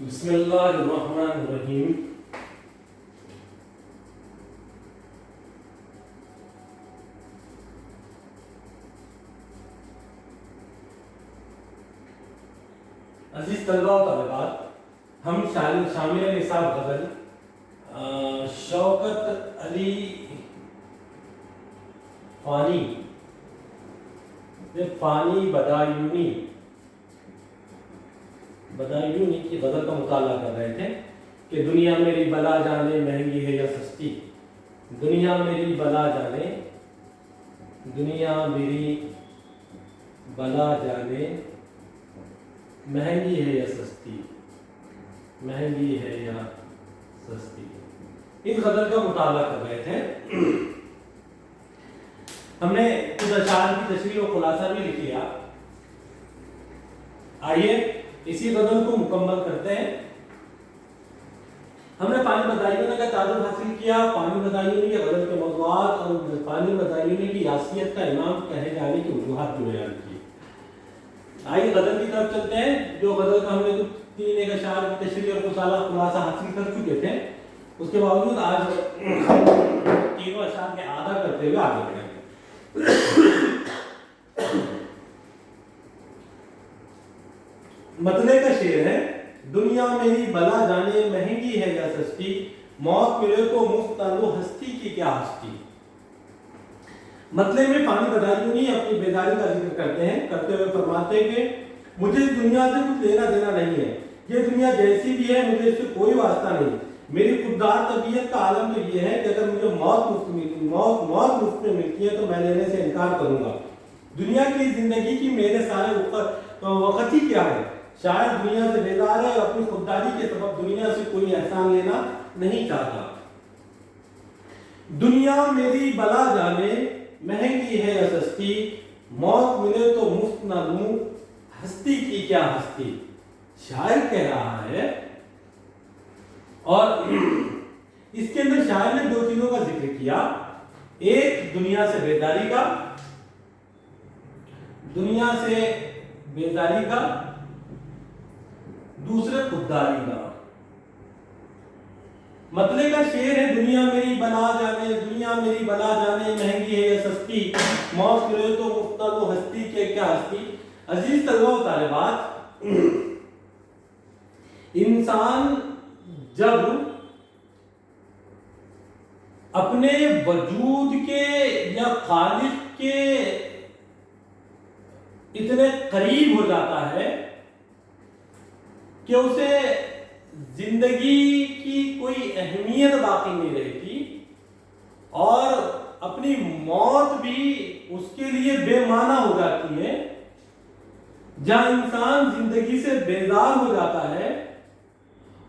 بسم اللہ الرحمن الرحیم۔ عزیز طلبہ و طالبات، ہم شامل نصاب غزل شوکت علی فانی بدایونی کی غزل کا مطالعہ کر رہے تھے کہ دنیا میری بلا جانے مہنگی ہے یا سستی، دنیا میری بلا جانے مہنگی ہے یا سستی، مہنگی ہے یا سستی، اس غزل کا مطالعہ کر رہے تھے۔ ہم نے کچھ اشعار کی تشریح و خلاصہ بھی لکھ لیا۔ آئیے اسی غزل کو مکمل کرتے ہیں۔ ہم نے پانی بدایونی کا تعارف حاصل کیا، پانی بدایونی کے غزل کے موضوعات اور پانی بدایونی کی یاسیت کا امام کہے جانے کی وجوہات بھی بیان کی۔ آئیے غزل کی طرف چلتے ہیں۔ جو غزل کا ہم نے تین ایک اشعار کی تشریح اور خلاصہ حاصل کر چکے تھے، اس کے باوجود آج تینوں اشعار کے اعادہ کرتے ہوئے آگے بڑھیں گے۔ مطلع کا شعر ہے: دنیا میری بلا جانے مہنگی ہے یا سستی، موت ملے تو مفت لو ہستی کی کیا ہستی۔ مطلع میں پانی بدایونی اپنی بیداری کا ذکر کرتے ہوئے فرماتے ہیں کہ مجھے دنیا سے کچھ لینا دینا نہیں ہے، یہ دنیا جیسی بھی ہے مجھے اس سے کوئی واسطہ نہیں۔ میری خوددار طبیعت کا عالم تو یہ ہے کہ اگر مجھے موت مفت میں ملتی ہے تو میں لینے سے انکار کروں گا۔ دنیا کی زندگی کی میرے سارے وقت ہی کیا ہے؟ شاید دنیا سے بیزار ہے اور اپنی خودداری کے سبب دنیا سے کوئی احسان لینا نہیں چاہتا۔ دنیا میری بلا جانے مہنگی ہے یا سستی، موت ملے تو مفت نہ لوں ہستی کی کیا ہستی۔ شاعر کہہ رہا ہے، اور اس کے اندر شاعر نے دو چیزوں کا ذکر کیا، ایک دنیا سے بیداری کا، دوسرے خودداری کا۔ مطلع کا شعر ہے: دنیا میری بلا جانے مہنگی ہے یا سستی، موت ملے تو مفت لو ہستی کے کیا ہستی۔ عزیز طلبہ و طالبات، انسان جب اپنے وجود کے یا خالق کے اتنے قریب ہو جاتا ہے کہ اسے زندگی کی کوئی اہمیت باقی نہیں رہتی، اور اپنی موت بھی اس کے لیے بے معنی ہو جاتی ہے۔ جہاں انسان زندگی سے بیزار ہو جاتا ہے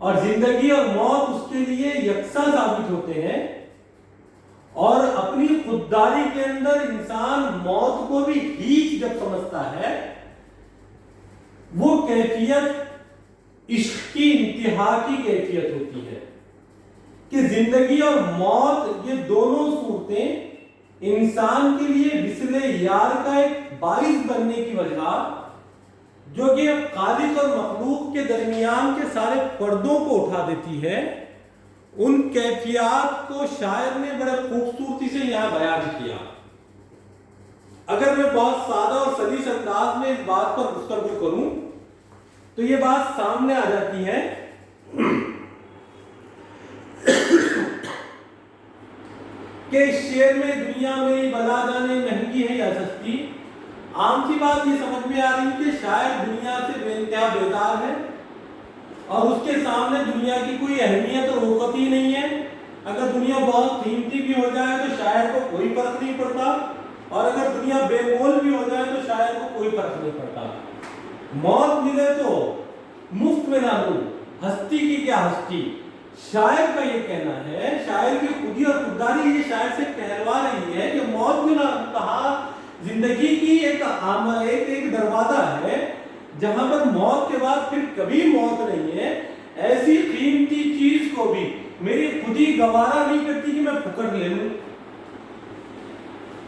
اور زندگی اور موت اس کے لیے یکساں ثابت ہوتے ہیں، اور اپنی خودداری کے اندر انسان موت کو بھی ہیچ جب سمجھتا ہے، وہ کیفیت عشق کی انتہا کی کیفیت ہوتی ہے کہ زندگی اور موت یہ دونوں صورتیں انسان کے لیے وصل یار کا ایک باعث بننے کی وجہ، جو کہ خالق اور مخلوق کے درمیان کے سارے پردوں کو اٹھا دیتی ہے، ان کیفیات کو شاعر نے بڑے خوبصورتی سے یہاں بیان کیا۔ اگر میں بہت سادہ اور سلیس انداز میں اس بات پر گفتگو کروں تو یہ بات سامنے آ جاتی ہے کہ اس شعر میں دنیا میری بلا جانے مہنگی ہے یا سستی، عام سی بات یہ سمجھ میں آ رہی ہے کہ شاعر دنیا سے بے انتہا بیزار ہے اور اس کے سامنے دنیا کی کوئی اہمیت اور وقت ہی نہیں ہے۔ اگر دنیا بہت قیمتی بھی ہو جائے تو شاعر کو کوئی فرق نہیں پڑتا، اور اگر دنیا بے مول بھی ہو جائے تو شاعر کو کوئی فرق نہیں پڑتا۔ موت ملے تو مفت میں نہ لوں ہستی کی کیا ہستی، شاعر کا یہ کہنا ہے۔ شاعر کی خودی اور خودداری یہ شاعر سے کہلوا رہی ہے کہ موت بھی نہ کہا، زندگی کی ایک دروازہ ہے جہاں پر موت کے بعد پھر کبھی موت نہیں ہے۔ ایسی قیمتی چیز کو بھی میری خودی گوارا نہیں کرتی کہ میں پکڑ لے لوں۔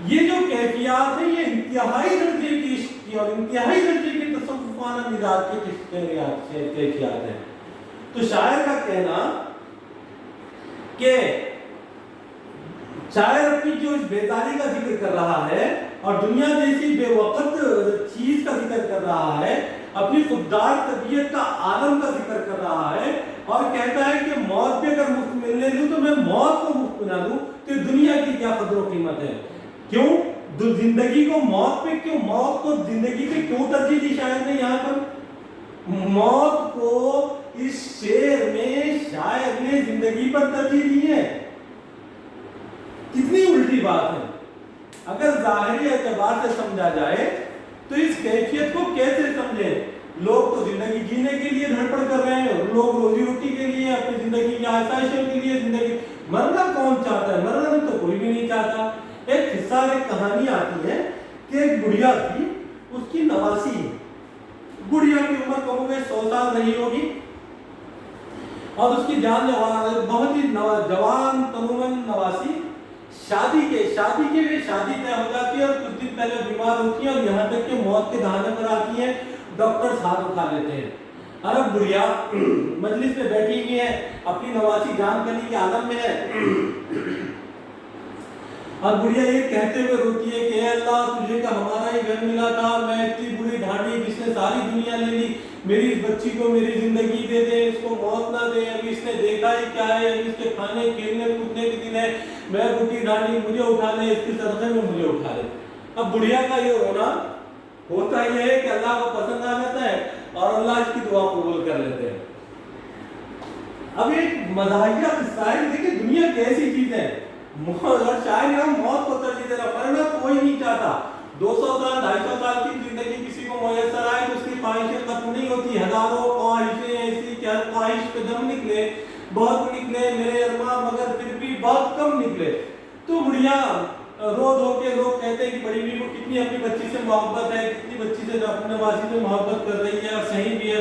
یہ جو کیفیات ہیں یہ انتہائی درجے کی عشق کی اور انتہائی درجے کی تصوفانہ مزاج کی کیفیات ہیں۔ تو شاعر کا کہنا کہ شاعر اپنی جو اس بیداری کا ذکر کر رہا ہے اور دنیا جیسی بے وقت چیز کا ذکر کر رہا ہے، اپنی خوددار طبیعت کا عالم کا ذکر کر رہا ہے، اور کہتا ہے کہ موت پہ اگر مفت ملنے دوں تو میں موت کو مفت بنا دوں، تو دنیا کی کیا قدر و قیمت ہے؟ کیوں زندگی کو موت پہ، کیوں موت کو زندگی پہ کیوں ترجیح دی شاعر نے؟ یہاں پر موت کو اس شعر میں شاعر نے زندگی پر ترجیح دی ہے۔ کتنی الٹی بات ہے۔ اگر ظاہری اعتبار سے سمجھا جائے تو اس کیفیت کو کیسے سمجھیں؟ لوگ تو زندگی جینے کے لیے دھڑپڑ کر رہے ہیں، لوگ روزی روٹی کے لیے، اپنی زندگی کی آسائشوں کے لیے زندگی، مرنا کون چاہتا ہے؟ مرنا تو کوئی بھی نہیں چاہتا۔ ایک قصہ، ایک کہانی آتی ہے کہ ایک بڑھیا تھی، اس کی نواسی ہے، بڑھیا کی عمر کم ہوگی 100 سال نہیں ہوگی، اور اس کی جان بہت ہی جوان تنومن نواسی، شادی کے شادی طے ہو جاتی ہے اور کچھ دن پہلے بیمار ہوتی ہے، اور یہاں تک کہ موت کے دہانے پر آتی ہیں، ڈاکٹر ہاتھ اٹھا لیتے ہیں۔ اور اب بڑھیا مجلس میں بیٹھی ہوئی ہے، اپنی نواسی جان کرنے کے عالم میں ہے، اور بڑھیا یہ کہتے ہوئے روتی ہے کہ اے اللہ، تجھے کہ ہمارا ہی گھر ملا تھا، میں اتنی بری ڈھاڈی جس نے ساری دنیا لے لی، میری اس بچی کو میری زندگی دے دے، اس کو موت نہ دے، ابھی اس نے دیکھا ہی کیا ہے، ابھی اس کے کھانے کھیلنے کودنے کے دن ہے، میں بڈھی ڈھاڈی، مجھے اٹھا لے، اس کے صدقے میں مجھے اٹھا لے۔ اب بڑھیا کا یہ رونا ہوتا یہ ہے کہ اللہ کو پسند آ جاتا ہے اور اللہ اس کی دعا قبول کر لیتے ہیں۔ اب ایک مزاحیہ قصہ ہے، دیکھیں دنیا کیسی چیز ہے، اور شاید یہاں موت کو ترجیح دے رہا، مرنا کوئی نہیں چاہتا۔ 200 سال 250 سال کی زندگی کسی کو میسر آئے تو اس کی خواہشیں ختم نہیں ہوتی، ہزاروں خواہشیں ایسی کہ ہر خواہش پہ دم نکلے، بہت نکلے میرے ارماں، مگر پھر بھی بہت کم نکلے۔ تو بڑھیا رو دھو کے لوگ کہتے ہیں کہ بڑی بیوی کو کتنی اپنی بچی سے محبت ہے، کتنی بچی سے اپنے نواسی سے محبت کر رہی ہے، اور صحیح بھی ہے۔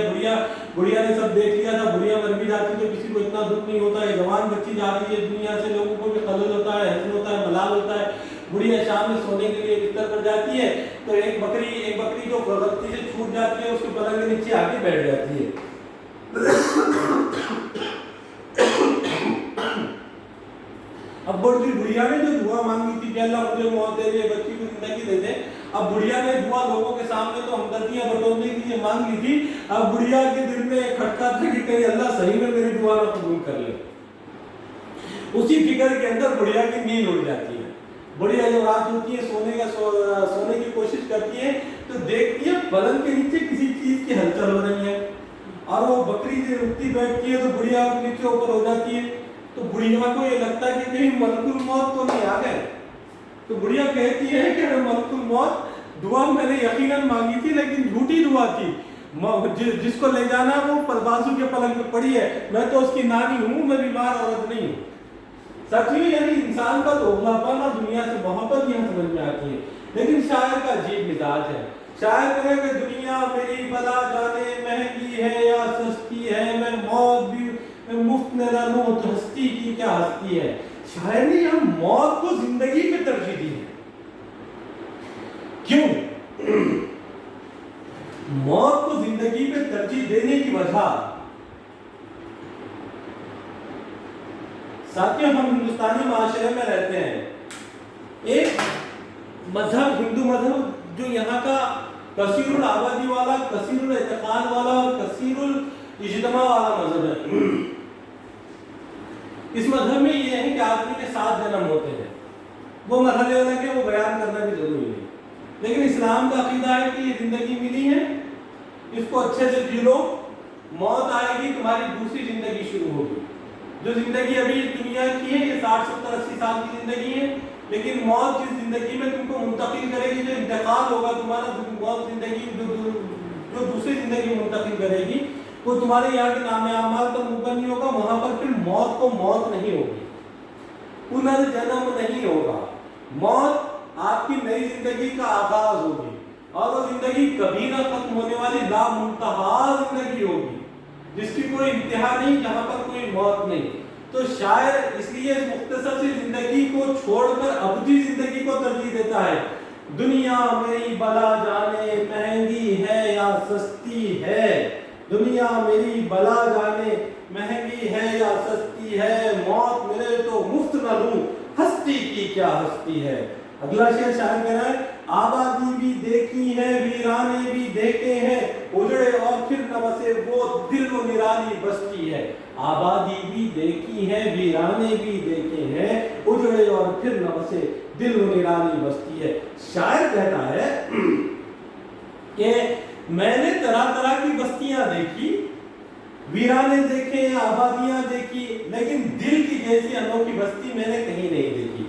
بڑھیا نے سب دیکھ لیا تھا، بڑھیا مر بھی جاتی تو کسی کو اتنا دکھ نہیں ہوتا ہے، جوان بچی جا رہی ہے دنیا سے، لوگوں کو بھی خلل ہوتا ہے، حزن ہوتا ہے، ملال ہوتا ہے۔ بڑھیا شام میں سونے کے لیے بستر پر جاتی ہے تو ایک بکری جو غلطی سے چھوٹ جاتی ہے اس کے پلنگ کے نیچے آ کے بیٹھ جاتی ہے۔ اب بڑھیا نے جو دعا مانگی تھی کہ اللہ مجھے موت دے دے، بچی کو زندگی دے دے، اب بڑھیا نے دعا لوگوں کے سامنے تو ہمدردیاں بٹورنے کے لیے مانگ لی تھی، اب بڑھیا کے دل میں ایک کھٹکا تھا کہ کہیں اللہ صحیح میں میری دعا نہ قبول کر لے۔ اسی فکر کے اندر بڑھیا کی نیند اڑ جاتی ہے۔ بڑھیا جب رات ہوتی ہے سونے کی کوشش کرتی ہے تو دیکھتی ہے پلنگ کے نیچے کسی چیز کی ہلچل ہو رہی ہے، اور وہ بکری سے اٹھتی بیٹھتی ہے تو بڑھیا نیچے اوپر ہو جاتی ہے، تو بڑھیا کو یہ لگتا ہے کہ کہیں ملک الموت تو نہیں آ گئے، تو بڑھیا کہتی ہے کہ ملک الموت دعا میں نے یقیناً مانگی تھی لیکن جھوٹی دعا تھی، جس کو لے جانا وہ پربازو کے پلنگ پہ پڑی ہے، میں تو اس کی نانی ہوں، میں بیمار عورت نہیں ہوں۔ سچ میں یعنی انسان کا دوغلاپن اور دنیا سے محبت یہاں سمجھ میں آتی ہے۔ لیکن شاعر کا عجیب مزاج ہے، شاعر کہے کہ دنیا میری بلا جانے مہنگی ہے یا سستی ہے، میں موت بھی مفت میں نہ لوں تو ہستی کی کیا ہستی ہے۔ شاعر نے یہاں موت کو زندگی میں ترجیح دی ہے۔ کیوں؟ موت کو زندگی میں ترجیح دینے کی وجہ، ساتھیوں ہم ہندوستانی معاشرے میں رہتے ہیں، ایک مذہب ہندو مذہب جو یہاں کا کثیر الآبادی والا، کثیر الاعتقاد والا اور کثیر الاجتماع والا مذہب ہے۔ اس مذہب میں یہ ہے کہ آدمی کے 7 جنم ہوتے ہیں، وہ مرحلے الگ ہیں، وہ بیان کرنا بھی ضروری نہیں، لیکن اسلام کا عقیدہ ہے کہ یہ زندگی ملی ہے، اس کو اچھے سے جی لو، موت آئے گی تمہاری دوسری زندگی شروع ہوگی۔ جو زندگی ابھی دنیا کی ہے یہ 60 70 80 سال کی زندگی ہے، لیکن موت جس زندگی میں تم کو منتقل کرے گی، جو انتقال ہوگا تمہارا، موت زندگی جو دوسری زندگی منتقل کرے گی وہ تمہارے یہاں کے نام اعمال پر مبنی نہیں ہوگا، وہاں پر پھر موت کو موت نہیں ہوگی، پنرجنم نہیں ہوگا، موت آپ کی نئی زندگی کا آغاز ہوگی، اور وہ زندگی کبھی نہ ختم ہونے والی لامنتہا زندگی ہوگی جس کی کوئی انتہا نہیں، جہاں پر کوئی موت نہیں۔ تو شاعر اس لیے اس مختصر سی زندگی کو چھوڑ کر ابدی زندگی کو ترجیح دیتا ہے۔ دنیا میری بلا جانے مہنگی ہے یا سستی ہے، دنیا میری بلا جانے مہنگی ہے یا سستی ہے، موت ملے تو مفت نہ لوں، ہستی کی کیا ہستی ہے۔ اگلا شعر شاعر کہہ رہا ہے، آبادی بھی دیکھی ہے ویرانے بھی دیکھے ہیں، اجڑے اور پھر نہ بسے وہ دل و نرالی بستی ہے۔ آبادی بھی دیکھی ہے ویرانے بھی دیکھے ہیں، اجڑے اور پھر نہ بسے دل و نرالی بستی ہے۔ شاعر کہتا ہے کہ میں نے طرح طرح کی بستیاں دیکھی، ویرانے دیکھے، آبادیاں دیکھی، لیکن دل کی جیسی انوکھی بستی میں نے کہیں نہیں دیکھی،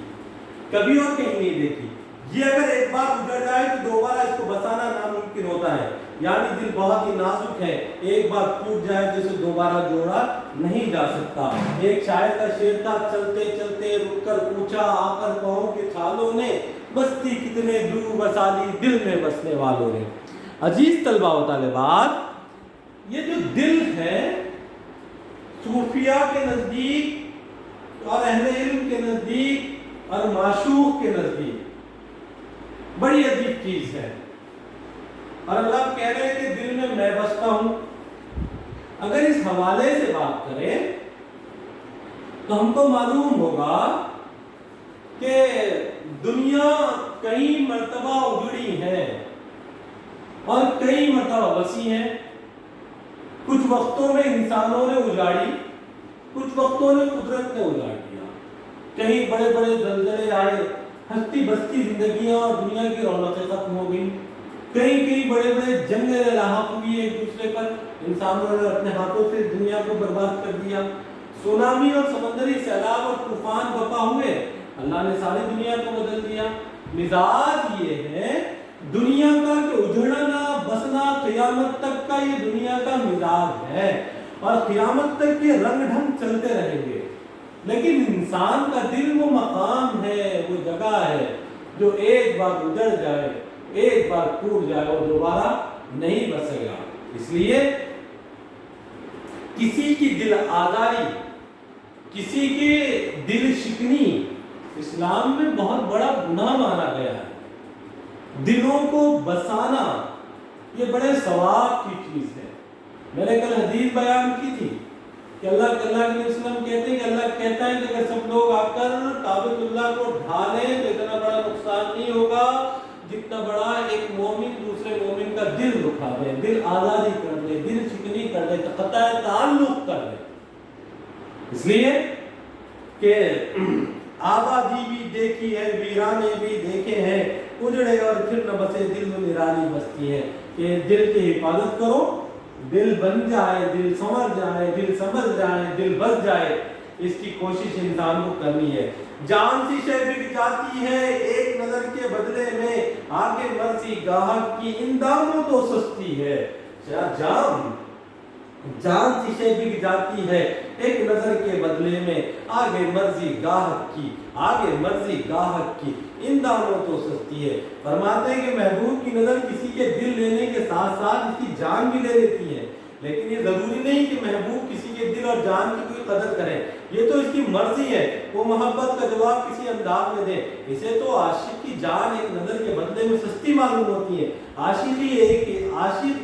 کبھی اور کہیں نہیں دیکھی۔ یہ اگر ایک بار اجڑ جائے تو دوبارہ اس کو بسانا ناممکن ہوتا ہے، یعنی دل بہت ہی نازک ہے، ایک بار ٹوٹ جائے تو اسے دوبارہ جوڑا نہیں جا سکتا۔ ایک شاعر کا شعر تھا، چلتے چلتے رک کر پوچھا آ کر پاؤں کے چھالوں نے، بستی کتنے دور بسا لی دل میں بسنے والوں نے۔ عزیز طلبہ و طالبات، یہ جو دل ہے صوفیاء کے نزدیک اور اہل علم کے نزدیک اور معشوق کے نزدیک بڑی عجیب چیز ہے، اور اللہ کہہ رہے ہیں کہ دل میں بستا ہوں۔ اگر اس حوالے سے بات کریں تو ہم کو معلوم ہوگا کہ دنیا کئی مرتبہ اجڑی ہے اور کئی مرتبہ بسی ہے۔ کچھ وقتوں میں انسانوں نے اجاڑی، کچھ وقتوں نے قدرت نے اجاڑ دیا، کہیں بڑے بڑے زلزلے آئے، ہستی بستی زندگیاں اور دنیا کی رونقیں ختم ہو گئی، کہیں کہیں بڑے بڑے جنگیں لاحق ہوئی ایک دوسرے پر، انسانوں نے اپنے ہاتھوں سے دنیا کو برباد کر دیا، سونامی اور سمندری سیلاب اور طوفان برپا ہوئے، اللہ نے ساری دنیا کو بدل دیا۔ مزاج یہ ہے دنیا کا کہ اجڑنا بسنا قیامت تک کا، یہ دنیا کا مزاج ہے، اور قیامت تک یہ رنگ ڈھنگ چلتے رہیں گے۔ لیکن انسان کا دل وہ مقام ہے، وہ جگہ ہے جو ایک بار اجڑ جائے، ایک بار ٹوٹ جائے اور دوبارہ نہیں بسے گا۔ اس لیے کسی کی دل آزاری، کسی کی دل شکنی اسلام میں بہت بڑا گناہ مانا گیا ہے۔ دلوں کو بسانا یہ بڑے ثواب کی چیز ہے۔ میں نے کل حدیث بیان کی تھی کہ اللہ کے نبی صلی اللہ علیہ وسلم کہتے ہیں کہ اللہ کہتا ہے کہ اگر سب لوگ آ کر کعبۃ اللہ کو ڈھالیں تو اتنا بڑا نقصان نہیں ہوگا جتنا بڑا ایک مومن دوسرے مومن کا دل دکھا دے، دل آزاری کر دے، دل شکنی کر دے، قطع تعلق کر دے۔ اس لیے کہ آبادی بھی دیکھی ہے ویرانے بھی دیکھے ہیں، اجڑے اور پھر نہ بسے دل میں نرالی بستی ہے، کہ دل کی حفاظت کرو، دل بن جائے، دل سمجھ جائے، دل سمجھ جائے، دل بس جائے، اس کی کوشش انسان کو کرنی ہے۔ جان سی شے بک جاتی ہے ایک نظر کے بدلے میں، آگے مرضی گاہک کی ان داموں تو سستی ہے۔ جان سی شے بک جاتی ہے ایک نظر کے بدلے میں، آگے مرضی گاہک کی، آگے مرضی گاہک کی ان داموں تو سستی ہے۔ فرماتے ہیں کہ محبوب کی نظر کسی کے دل لینے کے ساتھ ساتھ اس کی جان بھی لے لیتی ہے، لیکن یہ ضروری نہیں کہ محبوب کسی کے دل اور جان کی کوئی قدر کرے، یہ تو اس کی مرضی ہے، وہ محبت کا جواب کسی انداز میں دے۔ اسے تو عاشق کی جان ایک نظر کے بدلے میں سستی معلوم ہوتی ہے۔ عاشق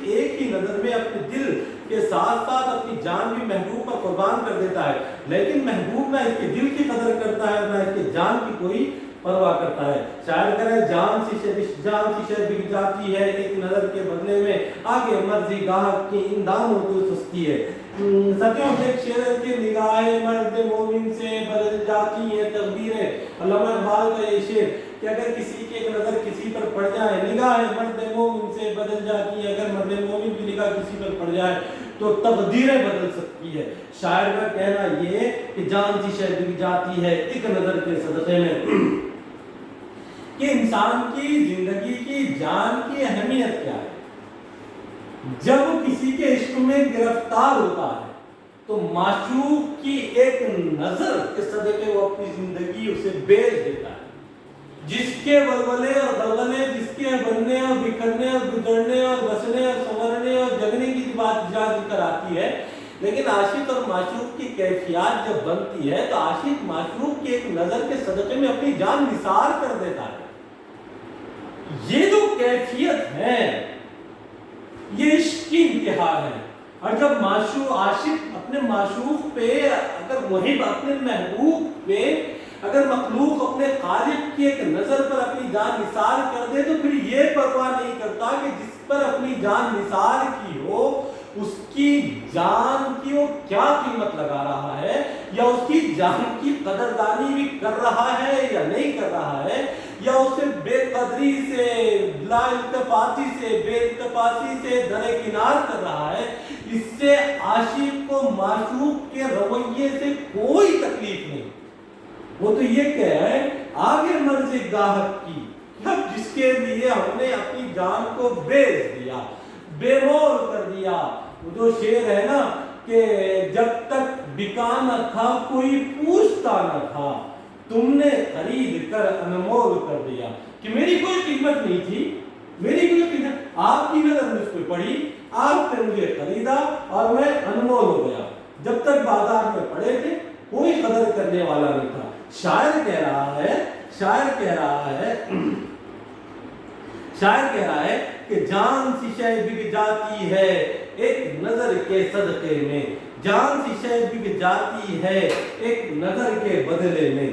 ایک ہی نظر میں اپنے دل کے ساتھ ساتھ اپنی جان بھی محبوب پر قربان کر دیتا ہے، لیکن محبوب نہ اس کے دل کی قدر کرتا ہے، نہ اس کے جان کی کوئی پرواہ کرتا ہے۔ شاعر کہہ رہے جان سی شے بک جاتی ہے ایک نظر کے بدلے میں، آگے مرضی گاہک کی ان داموں تو سستی ہے۔ سچوں ایک شعر کی نگاہیں مرد مومن سے بدل جاتی ہے تقدیریں۔ علامہ اقبال کا یہ شعر کہ اگر کسی کی ایک نظر کسی پر پڑ جائے، نگاہیں مرد مومن سے بدل جاتی ہے، اگر مرد مومن کی نگاہ کسی پر پڑ جائے تو تقدیریں بدل سکتی ہے۔ شاعر کا کہنا یہ کہ جان سی شے بک جاتی ہے ایک نظر کے صدقے میں، کہ انسان کی زندگی کی جان کی اہمیت کیا ہے۔ جب کسی کے عشق میں گرفتار ہوتا ہے تو معشوق کی ایک نظر کے صدقے وہ اپنی زندگی اسے بیچ دیتا ہے۔ جس کے ولولے اور غلغلے، جس کے بننے اور بکھرنے اور گزرنے اور بسنے اور سنورنے اور جگنے کی بات ذکر آتی ہے، لیکن عاشق اور معشوق کی کیفیات جب بنتی ہے تو عاشق معشوق کی ایک نظر کے صدقے میں اپنی جان نثار کر دیتا ہے۔ یہ جو کیفیت ہے یہ عشق کی انتہا ہے۔ اور جب عاشق اپنے معشوق پہ، اگر محب اپنے محبوب پہ، اگر مخلوق اپنے خالق کی ایک نظر پر اپنی جان نثار کر دے تو پھر یہ پرواہ نہیں کرتا کہ جس پر اپنی جان نثار کی ہو اس کی جان کی وہ کیا قیمت لگا رہا ہے، یا اس کی جان کی قدردانی بھی کر رہا ہے یا نہیں کر رہا ہے، یا اسے بے قدری سے، لا التفاتی سے، بے التفاتی سے درکنار کر رہا ہے۔ اس سے عاشق کو معشوق کے رویے سے کوئی تکلیف نہیں، وہ تو یہ کہہ رہا ہے آگے مرض گاہک کی، جس کے لیے ہم نے اپنی جان کو بیچ دیا، بے مول کر دیا۔ وہ جو شعر ہے نا کہ جب تک بکا نہ تھا کوئی پوچھتا نہ تھا، تم نے خرید کر انمول کر دیا، کہ میری کوئی قیمت نہیں تھی، میری کوئی قیمت، آپ کی نظر مجھ پہ پڑی، آپ نے مجھے خریدا اور میں انمول ہو گیا۔ جب تک بازار میں پڑے تھے کوئی قدر کرنے والا نہیں تھا۔ شاعر کہہ رہا ہے کہ جان سی شے بک جاتی ہے ایک نظر کے صدقے میں، جان سی شے بک جاتی ہے ایک نظر کے بدلے میں۔